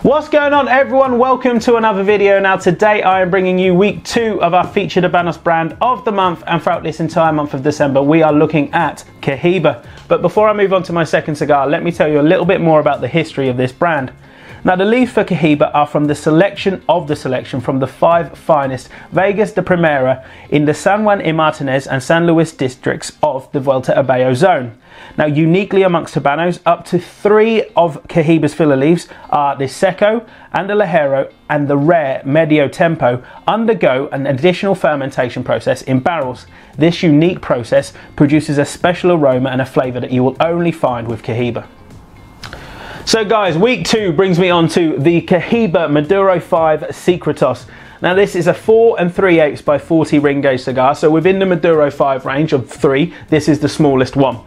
What's going on, everyone? Welcome to another video. Now today I am bringing you week 2 of our featured Habanos brand of the month, and throughout this entire month of December we are looking at Cohiba. But before I move on to my second cigar, let me tell you a little bit more about the history of this brand. Now the leaves for Cohiba are from the selection from the 5 finest Vegas de Primera in the San Juan y Martinez and San Luis districts of the Vuelta Abajo zone. Now uniquely amongst Habanos, up to 3 of Cohiba's filler leaves are the Seco and the Ligero and the rare Medio Tempo undergo an additional fermentation process in barrels. This unique process produces a special aroma and a flavour that you will only find with Cohiba. So guys, week 2 brings me on to the Cohiba Maduro 5 Secretos. Now this is a 4 3/8 by 40 ring gauge cigar, so within the Maduro 5 range of 3, this is the smallest one.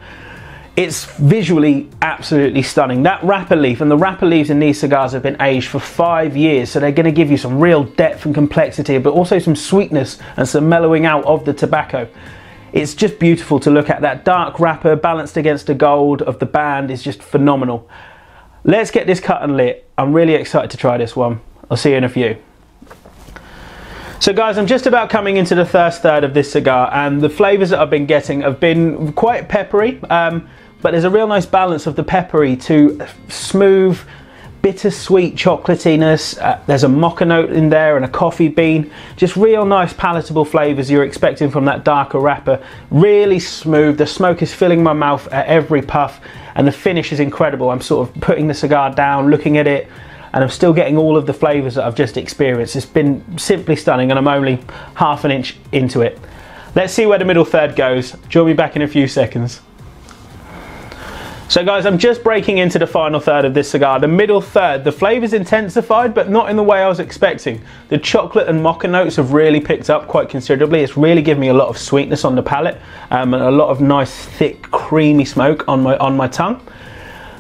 It's visually absolutely stunning. That wrapper leaf, and the wrapper leaves in these cigars have been aged for 5 years, so they're going to give you some real depth and complexity, but also some sweetness and some mellowing out of the tobacco. It's just beautiful to look at. That dark wrapper balanced against the gold of the band is just phenomenal. Let's get this cut and lit. I'm really excited to try this one. I'll see you in a few. So guys, I'm just about coming into the first third of this cigar, and the flavours that I've been getting have been quite peppery, but there's a real nice balance of the peppery to smooth, bittersweet chocolatiness. There's a mocha note in there and a coffee bean. Just real nice palatable flavours you're expecting from that darker wrapper. Really smooth. The smoke is filling my mouth at every puff, and the finish is incredible. I'm sort of putting the cigar down, looking at it, and I'm still getting all of the flavours that I've just experienced. It's been simply stunning, and I'm only half an inch into it. Let's see where the middle third goes. Join me back in a few seconds. So guys, I'm just breaking into the final third of this cigar. The middle third, the flavour's intensified, but not in the way I was expecting. The chocolate and mocha notes have really picked up quite considerably. It's really given me a lot of sweetness on the palate, and a lot of nice, thick, creamy smoke on my tongue.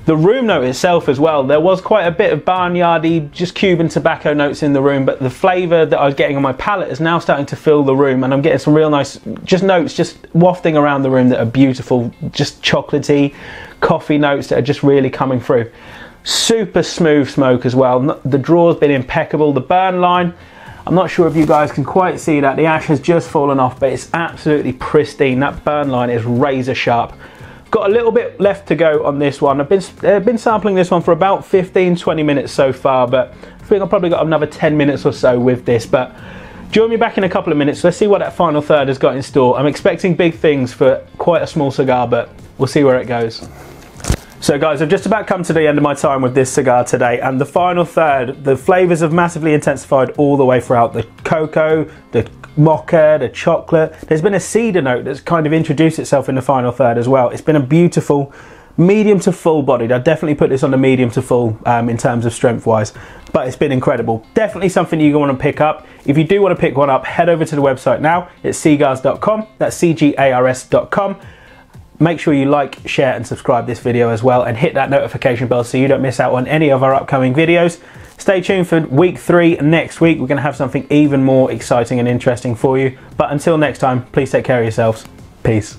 The room note itself as well, there was quite a bit of barnyardy, just Cuban tobacco notes in the room, but the flavour that I was getting on my palate is now starting to fill the room, and I'm getting some real nice notes just wafting around the room that are beautiful, just chocolatey, coffee notes that are just really coming through. Super smooth smoke as well. The draw's been impeccable. The burn line, I'm not sure if you guys can quite see that. The ash has just fallen off, but it's absolutely pristine. That burn line is razor sharp. Got a little bit left to go on this one. I've been sampling this one for about 15-20 minutes so far, but I think I've probably got another 10 minutes or so with this. But join me back in a couple of minutes. Let's see what that final third has got in store. I'm expecting big things for quite a small cigar, but we'll see where it goes. So guys, I've just about come to the end of my time with this cigar today, and the final third, the flavours have massively intensified all the way throughout. The cocoa, the mocha, the chocolate. There's been a cedar note that's kind of introduced itself in the final third as well. It's been a beautiful medium to full bodied. I'd definitely put this on the medium to full in terms of strength wise, but it's been incredible. Definitely something you want to pick up. If you do want to pick one up, head over to the website now. It's C.Gars.com. That's CGARS.com. Make sure you like, share and subscribe this video as well, and hit that notification bell so you don't miss out on any of our upcoming videos. Stay tuned for week 3 next week. We're going to have something even more exciting and interesting for you. But until next time, please take care of yourselves. Peace.